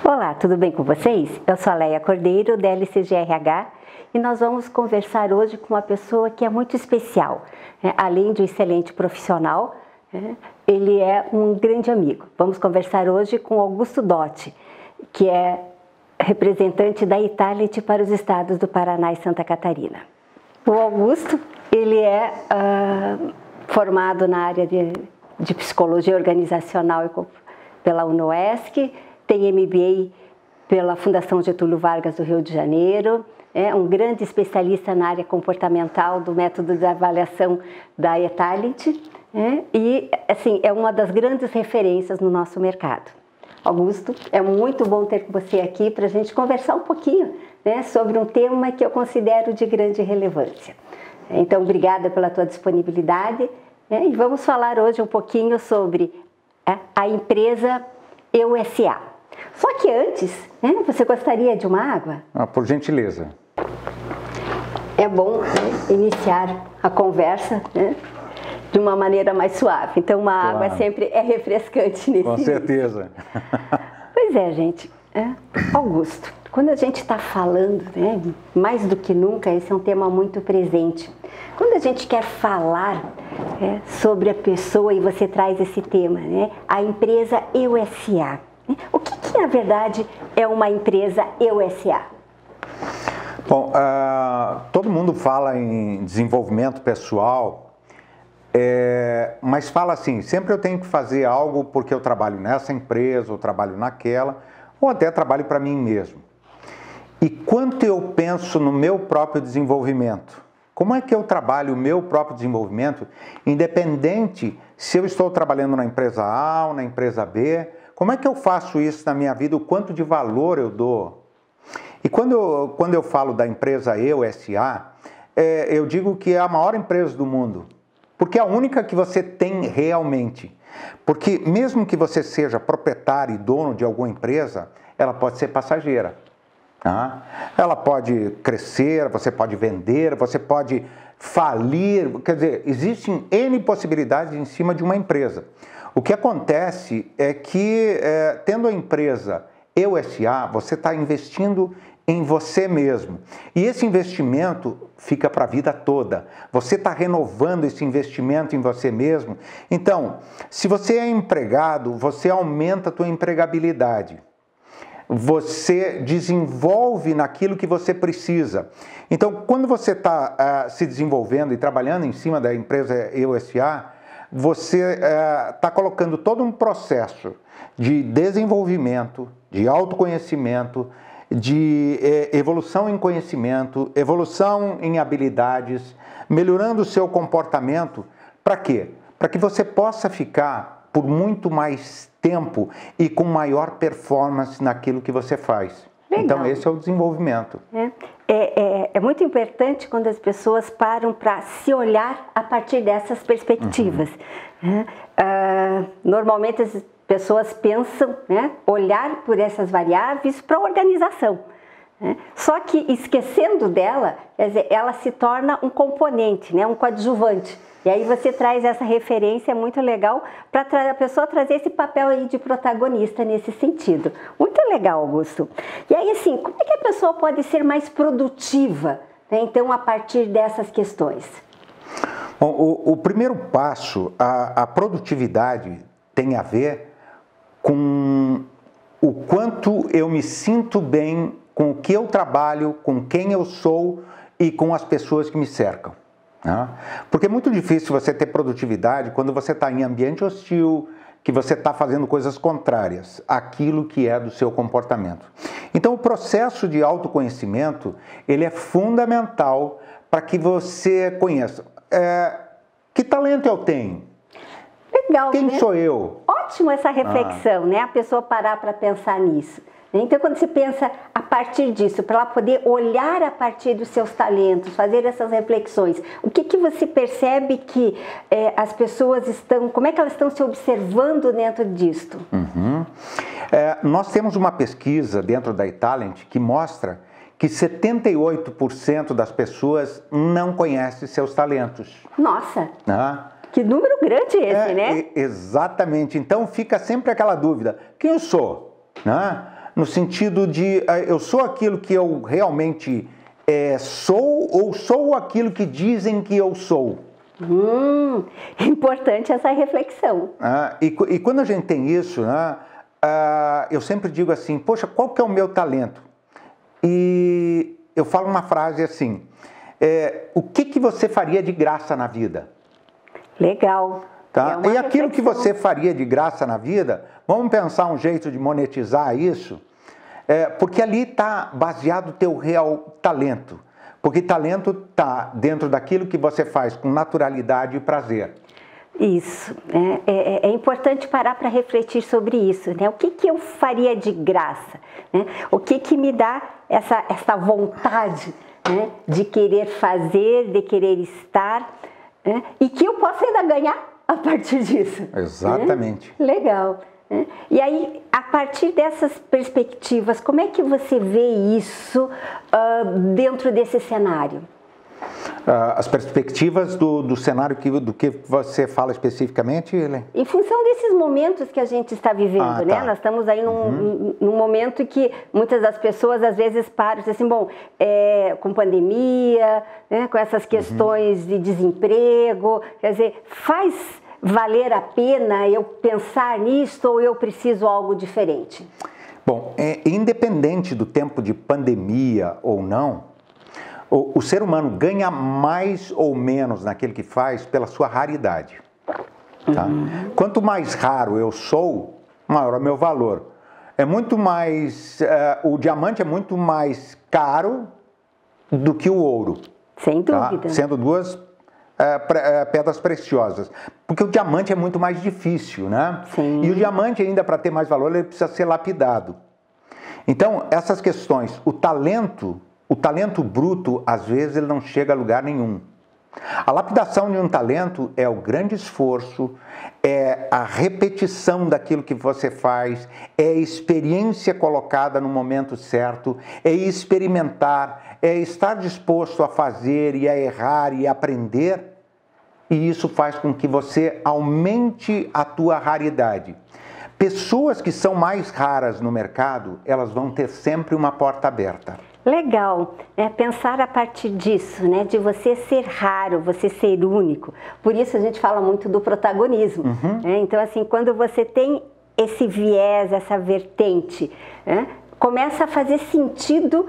Olá, tudo bem com vocês? Eu sou a Leia Cordeiro, da LCGRH, e nós vamos conversar hoje com uma pessoa que é muito especial. Além de um excelente profissional, ele é um grande amigo. Vamos conversar hoje com Augusto Dotti, que é representante da Itality para os estados do Paraná e Santa Catarina. O Augusto, ele é formado na área de psicologia organizacional pela UniOesc, tem MBA pela Fundação Getúlio Vargas do Rio de Janeiro, é um grande especialista na área comportamental do método de avaliação da Itality, e assim, é uma das grandes referências no nosso mercado. Augusto, é muito bom ter você aqui para a gente conversar um pouquinho, sobre um tema que eu considero de grande relevância. Então, obrigada pela tua disponibilidade, e vamos falar hoje um pouquinho sobre a empresa EUSA. Só que antes, você gostaria de uma água? Por gentileza. É bom iniciar a conversa de uma maneira mais suave. Então, uma água sempre é refrescante nesse Com certeza. Pois é, gente. Augusto, quando a gente está falando, mais do que nunca, esse é um tema muito presente. Quando a gente quer falar sobre a pessoa e você traz esse tema, a empresa EUSA. O que na verdade é uma empresa EUSA? Bom, todo mundo fala em desenvolvimento pessoal, mas fala assim, sempre eu tenho que fazer algo porque eu trabalho nessa empresa, ou trabalho naquela, ou até trabalho para mim mesmo. E quanto eu penso no meu próprio desenvolvimento? Como é que eu trabalho o meu próprio desenvolvimento, independente se eu estou trabalhando na empresa A ou na empresa B? Como é que eu faço isso na minha vida? O quanto de valor eu dou? E quando eu falo da empresa EUSA, eu digo que é a maior empresa do mundo, porque é a única que você tem realmente. Porque mesmo que você seja proprietário e dono de alguma empresa, ela pode ser passageira. Ela pode crescer, você pode vender, você pode falir, quer dizer, existem N possibilidades em cima de uma empresa. O que acontece é que, tendo a empresa EUSA, você está investindo em você mesmo. E esse investimento fica para a vida toda. Você está renovando esse investimento em você mesmo. Então, se você é empregado, você aumenta a tua empregabilidade. Você desenvolve naquilo que você precisa. Então, quando você está se desenvolvendo e trabalhando em cima da empresa EUSA, você está colocando todo um processo de desenvolvimento, de autoconhecimento, de evolução em conhecimento, evolução em habilidades, melhorando o seu comportamento. Para quê? Para que você possa ficar por muito mais tempo e com maior performance naquilo que você faz. Legal. Então, esse é o desenvolvimento. É muito importante quando as pessoas param para se olhar a partir dessas perspectivas. Normalmente as pessoas pensam olhar por essas variáveis para a organização. Só que esquecendo dela, quer dizer, ela se torna um componente, um coadjuvante. E aí você traz essa referência muito legal para a pessoa trazer esse papel aí de protagonista nesse sentido. Muito legal, Augusto. E aí, assim, como é que a pessoa pode ser mais produtiva, então, a partir dessas questões? Bom, o primeiro passo, a produtividade tem a ver com o quanto eu me sinto bem com o que eu trabalho, com quem eu sou e com as pessoas que me cercam. Porque é muito difícil você ter produtividade quando você está em ambiente hostil, que você está fazendo coisas contrárias àquilo que é do seu comportamento. Então, o processo de autoconhecimento, ele é fundamental para que você conheça. Que talento eu tenho? Legal, Quem sou eu? Ótimo essa reflexão, a pessoa parar para pensar nisso. Então, quando você pensa a partir disso, para ela poder olhar a partir dos seus talentos, fazer essas reflexões, o que você percebe que as pessoas estão, como é que elas estão se observando dentro disto? Nós temos uma pesquisa dentro da Italent que mostra que 78% das pessoas não conhecem seus talentos. Nossa! Que número grande esse, né? Exatamente. Então fica sempre aquela dúvida, quem eu sou? No sentido de eu sou aquilo que eu realmente sou ou sou aquilo que dizem que eu sou? Importante essa reflexão. E quando a gente tem isso, né, eu sempre digo assim, poxa, qual que é o meu talento? E eu falo uma frase assim, o que você faria de graça na vida? Legal. Tá? E aquilo que você faria de graça na vida, vamos pensar um jeito de monetizar isso, porque ali está baseado o teu real talento. Porque talento está dentro daquilo que você faz com naturalidade e prazer. Isso. É importante parar para refletir sobre isso, né? O que eu faria de graça? Né? O que me dá essa vontade, né, de querer fazer, de querer estar, né? E que eu posso ainda ganhar a partir disso. Exatamente. Né? Legal. E aí, a partir dessas perspectivas, como é que você vê isso dentro desse cenário? As perspectivas do cenário do que você fala especificamente, Helene? Em função desses momentos que a gente está vivendo, né? Tá. Nós estamos aí num momento que muitas das pessoas às vezes param e dizem assim, bom, com pandemia, né? Com essas questões de desemprego, quer dizer, faz valer a pena eu pensar nisso ou eu preciso algo diferente? Bom, independente do tempo de pandemia ou não, o ser humano ganha mais ou menos naquilo que faz pela sua raridade. Tá? Quanto mais raro eu sou, maior é o meu valor. É muito mais, o diamante é muito mais caro do que o ouro. Sem dúvida. Tá? Sendo duas pedras preciosas. Porque o diamante é muito mais difícil, né? Sim. E o diamante, ainda para ter mais valor, ele precisa ser lapidado. Então, essas questões, o talento bruto, às vezes, ele não chega a lugar nenhum. A lapidação de um talento é o grande esforço, é a repetição daquilo que você faz, é a experiência colocada no momento certo, é experimentar, é estar disposto a fazer e a errar e a aprender, e isso faz com que você aumente a tua raridade. Pessoas que são mais raras no mercado, elas vão ter sempre uma porta aberta. Legal, pensar a partir disso, né, de você ser raro, você ser único. Por isso a gente fala muito do protagonismo. Então, assim, quando você tem esse viés, essa vertente, começa a fazer sentido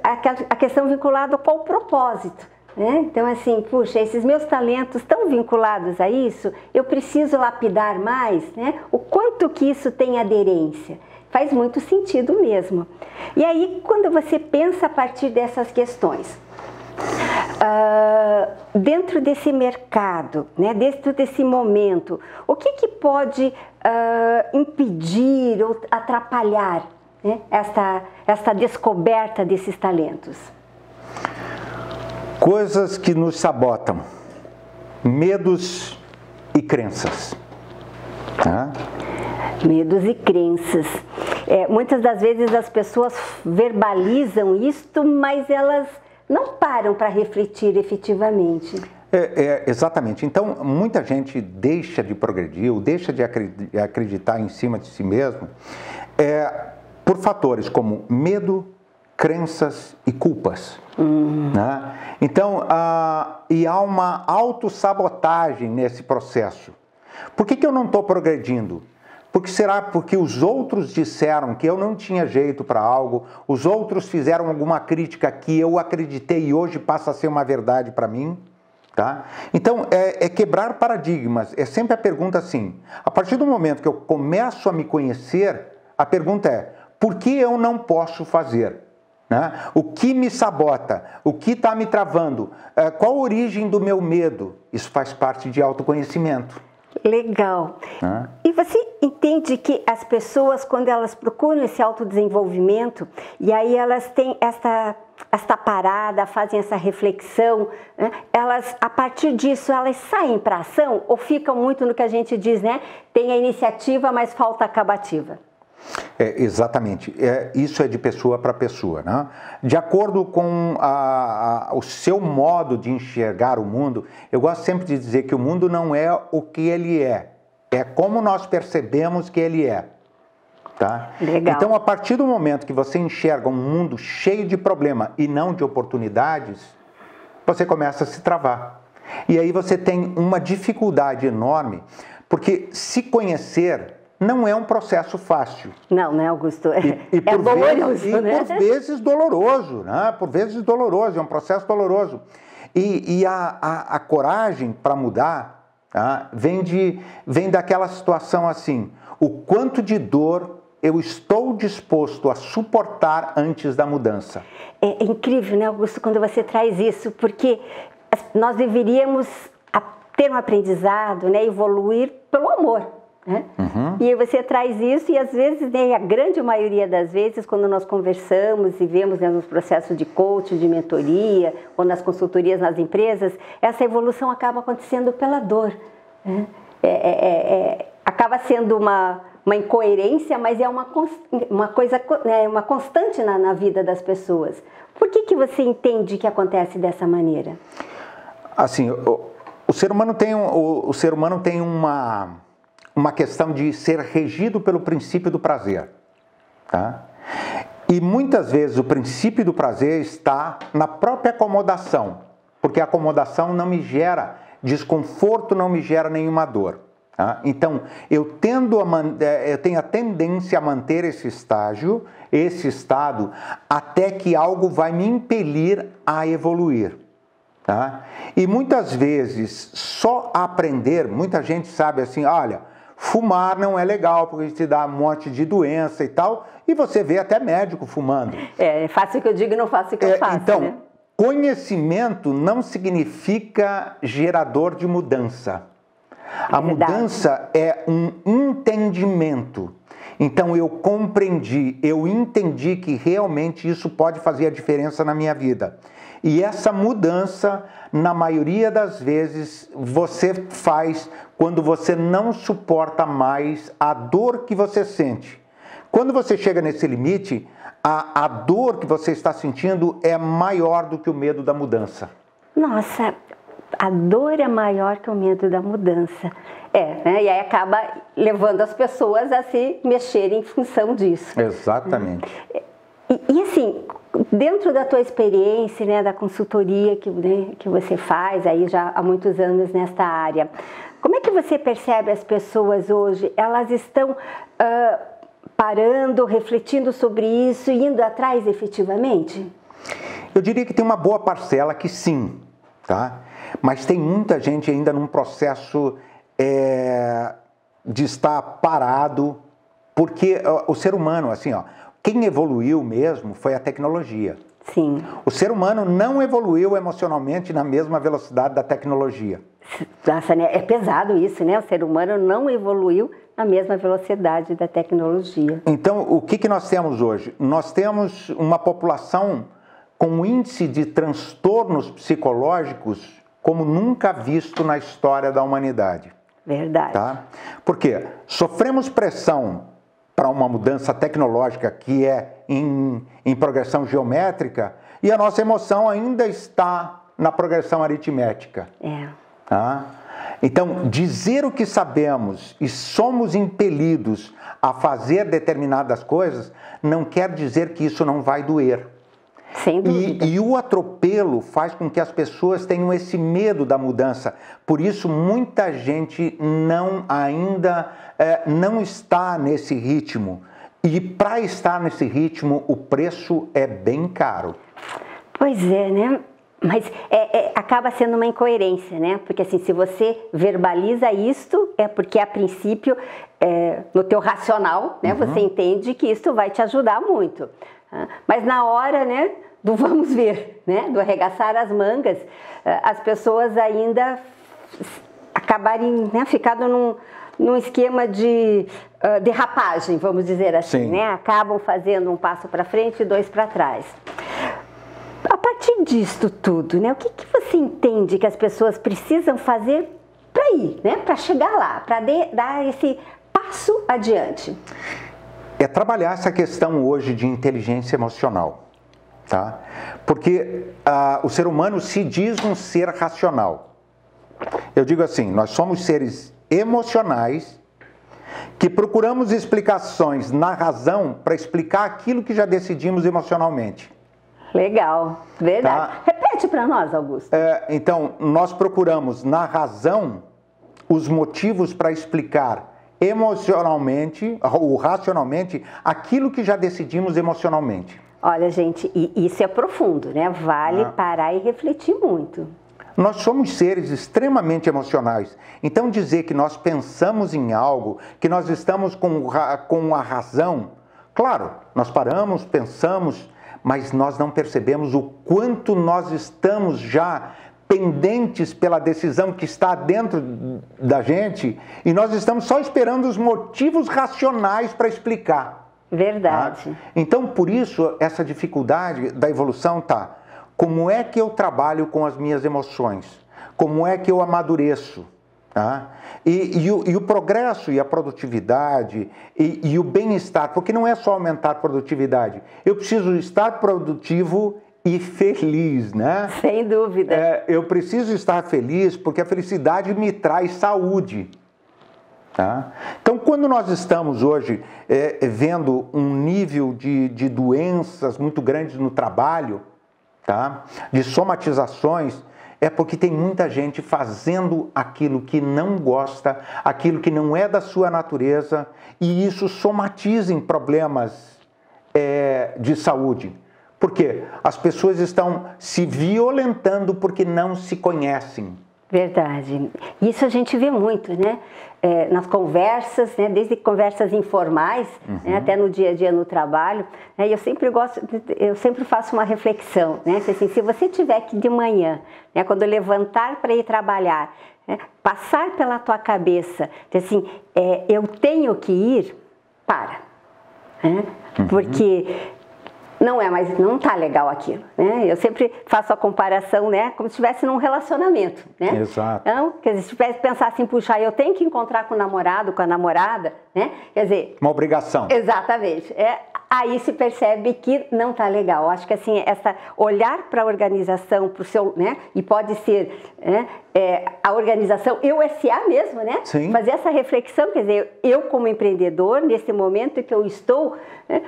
a questão vinculada ao qual propósito. Então, assim, puxa, esses meus talentos estão vinculados a isso, eu preciso lapidar mais, né? O quanto que isso tem aderência. Faz muito sentido mesmo. E aí, quando você pensa a partir dessas questões, dentro desse mercado, né, dentro desse momento, o que pode impedir ou atrapalhar, né, esta descoberta desses talentos? Coisas que nos sabotam, medos e crenças. Tá? Medos e crenças. Muitas das vezes as pessoas verbalizam isto, mas elas não param para refletir efetivamente. Exatamente. Então, muita gente deixa de progredir, ou deixa de acreditar em cima de si mesmo, por fatores como medo, crenças e culpas. Né? Então, e há uma autossabotagem nesse processo. Por que eu não estou progredindo? Porque os outros disseram que eu não tinha jeito para algo, os outros fizeram alguma crítica que eu acreditei e hoje passa a ser uma verdade para mim. Tá? Então, quebrar paradigmas. É sempre a pergunta assim, a partir do momento que eu começo a me conhecer, a pergunta é, por que eu não posso fazer? Né? O que me sabota? O que está me travando? Qual a origem do meu medo? Isso faz parte de autoconhecimento. Legal. E você entende que as pessoas, quando elas procuram esse autodesenvolvimento, e aí elas têm esta parada, fazem essa reflexão, né? Elas, a partir disso, elas saem para ação ou ficam muito no que a gente diz, né? Tem a iniciativa, mas falta a acabativa? Exatamente. Isso é de pessoa para pessoa. Né? De acordo com o seu modo de enxergar o mundo, eu gosto sempre de dizer que o mundo não é o que ele é como nós percebemos que ele é. Tá? Legal. Então, a partir do momento que você enxerga um mundo cheio de problema e não de oportunidades, você começa a se travar. E aí você tem uma dificuldade enorme, porque se conhecer não é um processo fácil. Não, né, Augusto? E é doloroso, vezes, né? E por vezes doloroso, né? Por vezes doloroso, é um processo doloroso. E a coragem para mudar, tá? Vem daquela situação assim, o quanto de dor eu estou disposto a suportar antes da mudança. É incrível, né, Augusto, quando você traz isso, porque nós deveríamos ter um aprendizado, né, evoluir pelo amor, né? E aí você traz isso e às vezes, né, a grande maioria das vezes, quando nós conversamos e vemos, né, nos processos de coaching, de mentoria, ou nas consultorias nas empresas, essa evolução acaba acontecendo pela dor, né? Acaba sendo uma incoerência, mas é uma coisa, uma constante na vida das pessoas. Por que você entende que acontece dessa maneira? Assim, o ser humano tem uma questão de ser regido pelo princípio do prazer, tá? E muitas vezes o princípio do prazer está na própria acomodação, porque a acomodação não me gera desconforto, não me gera nenhuma dor. Tá? Então, eu tenho a tendência a manter esse estado, até que algo vai me impelir a evoluir. Tá? E muitas vezes, só aprender, muita gente sabe assim, olha, fumar não é legal, porque te dá um monte de doença e tal, e você vê até médico fumando. Faço o que eu digo e não faço o que eu faço, então, né? Conhecimento não significa gerador de mudança. A mudança é um entendimento. Então eu compreendi, eu entendi que realmente isso pode fazer a diferença na minha vida. E essa mudança, na maioria das vezes, você faz quando você não suporta mais a dor que você sente. Quando você chega nesse limite, a dor que você está sentindo é maior do que o medo da mudança. Nossa, a dor é maior que o medo da mudança. Né? E aí acaba levando as pessoas a se mexerem em função disso. Exatamente. E assim, dentro da tua experiência, né, da consultoria que você faz aí já há muitos anos nesta área, como é que você percebe as pessoas hoje? Elas estão parando, refletindo sobre isso e indo atrás efetivamente? Eu diria que tem uma boa parcela que sim, tá? Mas tem muita gente ainda num processo de estar parado, porque o ser humano, assim, quem evoluiu mesmo foi a tecnologia. Sim. O ser humano não evoluiu emocionalmente na mesma velocidade da tecnologia. Nossa, né? É pesado isso, né? O ser humano não evoluiu na mesma velocidade da tecnologia. Então, o que nós temos hoje? Nós temos uma população com um índice de transtornos psicológicos como nunca visto na história da humanidade. Verdade. Tá? Por quê? Sofremos pressão para uma mudança tecnológica que é em progressão geométrica e a nossa emoção ainda está na progressão aritmética. Tá? Então, dizer o que sabemos e somos impelidos a fazer determinadas coisas não quer dizer que isso não vai doer. Sem dúvida. E o atropelo faz com que as pessoas tenham esse medo da mudança. Por isso, muita gente ainda não está nesse ritmo. E para estar nesse ritmo, o preço é bem caro. Pois é, né? Mas acaba sendo uma incoerência, né? Porque assim, se você verbaliza isto, é porque a princípio, no teu racional, né, você entende que isso vai te ajudar muito. Mas na hora, né, do vamos ver, né, do arregaçar as mangas, as pessoas ainda acabarem, né, ficando num esquema de derrapagem, vamos dizer assim. Sim. Né? Acabam fazendo um passo para frente e dois para trás. A partir disto tudo, né, o que você entende que as pessoas precisam fazer para ir, né, para chegar lá, para dar esse passo adiante? É trabalhar essa questão hoje de inteligência emocional, tá? Porque o ser humano se diz um ser racional. Eu digo assim, nós somos seres emocionais que procuramos explicações na razão para explicar aquilo que já decidimos emocionalmente. Legal, verdade. Tá? Repete para nós, Augusto. Então, nós procuramos na razão os motivos para explicar emocionalmente ou racionalmente aquilo que já decidimos emocionalmente. Olha, gente, e isso é profundo, né? Vale parar e refletir muito. Nós somos seres extremamente emocionais. Então, dizer que nós pensamos em algo, que nós estamos com a razão, claro, nós paramos, pensamos, mas nós não percebemos o quanto nós estamos já pendentes pela decisão que está dentro da gente e nós estamos só esperando os motivos racionais para explicar. Verdade. Tá? Então, por isso, essa dificuldade da evolução tá. Como é que eu trabalho com as minhas emoções? Como é que eu amadureço? Tá? E o progresso e a produtividade e o bem-estar, porque não é só aumentar a produtividade. Eu preciso estar produtivo e feliz, né? Sem dúvida. Eu preciso estar feliz porque a felicidade me traz saúde. Tá? Então, quando nós estamos hoje vendo um nível de doenças muito grandes no trabalho, tá? De somatizações, é porque tem muita gente fazendo aquilo que não gosta, aquilo que não é da sua natureza, e isso somatiza em problemas de saúde. Por quê? As pessoas estão se violentando porque não se conhecem. Verdade. Isso a gente vê muito, né? Nas conversas, né? Desde conversas informais, né? Até no dia a dia no trabalho. Né? Eu sempre faço uma reflexão, né? Assim, se você tiver que de manhã, né? Quando levantar para ir trabalhar, né? Passar pela tua cabeça, assim, eu tenho que ir, para. Né? Porque não está legal aquilo, né? Eu sempre faço a comparação, né? Como se estivesse num relacionamento, né? Exato. Então, quer dizer, se tivesse pensar assim, puxa, eu tenho que encontrar com o namorado, com a namorada, né? Quer dizer... Uma obrigação. Exatamente. Aí se percebe que não está legal. Eu acho que assim, olhar para a organização, para o seu, né? E pode ser, né? A organização, SA mesmo, né? Sim. Fazer essa reflexão, quer dizer, eu como empreendedor, nesse momento que eu estou, né?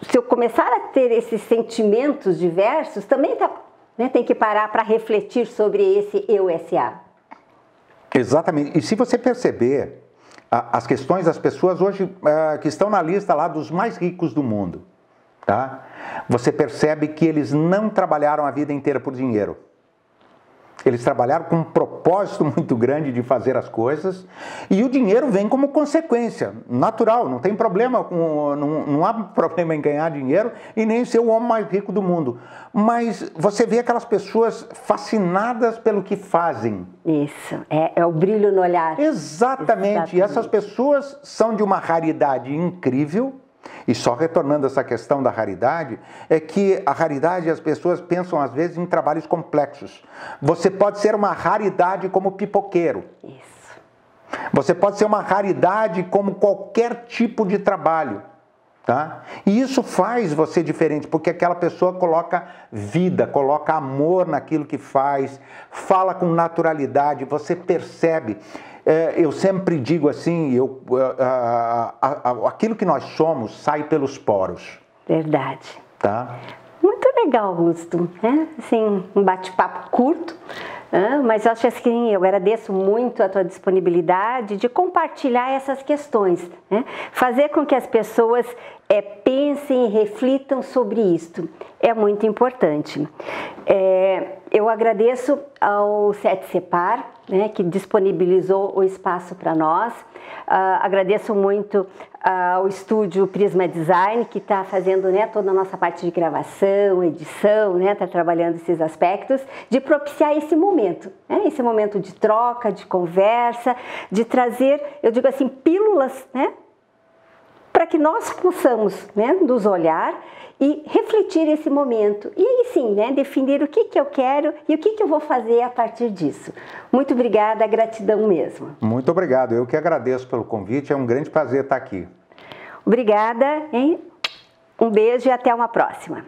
Se eu começar a ter esses sentimentos diversos, também tem que parar para refletir sobre esse SA. Exatamente. E se você perceber, as questões das pessoas hoje que estão na lista lá dos mais ricos do mundo, tá? Você percebe que eles não trabalharam a vida inteira por dinheiro. Eles trabalharam com um propósito muito grande de fazer as coisas e o dinheiro vem como consequência, natural, não tem problema, não há problema em ganhar dinheiro e nem ser o homem mais rico do mundo. Mas você vê aquelas pessoas fascinadas pelo que fazem. Isso, é o brilho no olhar. Exatamente, e essas pessoas são de uma raridade incrível. E só retornando a essa questão da raridade, é que a raridade, as pessoas pensam às vezes em trabalhos complexos. Você pode ser uma raridade como pipoqueiro. Isso. Você pode ser uma raridade como qualquer tipo de trabalho. Tá? E isso faz você diferente, porque aquela pessoa coloca vida, coloca amor naquilo que faz, fala com naturalidade, você percebe. Eu sempre digo assim, aquilo que nós somos sai pelos poros. Verdade. Tá? Muito legal, Augusto. Assim, um bate-papo curto, mas eu acho assim, eu agradeço muito a tua disponibilidade de compartilhar essas questões, né? Fazer com que as pessoas pensem e reflitam sobre isto. É muito importante. Eu agradeço ao CETSEPAR, né, que disponibilizou o espaço para nós. Agradeço muito ao estúdio Prisma Design, que está fazendo, né, toda a nossa parte de gravação, edição, né, está trabalhando esses aspectos, de propiciar esse momento, né, esse momento de troca, de conversa, de trazer, eu digo assim, pílulas, né, para que nós possamos, né, nos olhar e refletir esse momento. E aí sim, né, definir o que eu quero e o que eu vou fazer a partir disso. Muito obrigada, gratidão mesmo. Muito obrigado, eu que agradeço pelo convite, é um grande prazer estar aqui. Obrigada, hein? Um beijo e até uma próxima.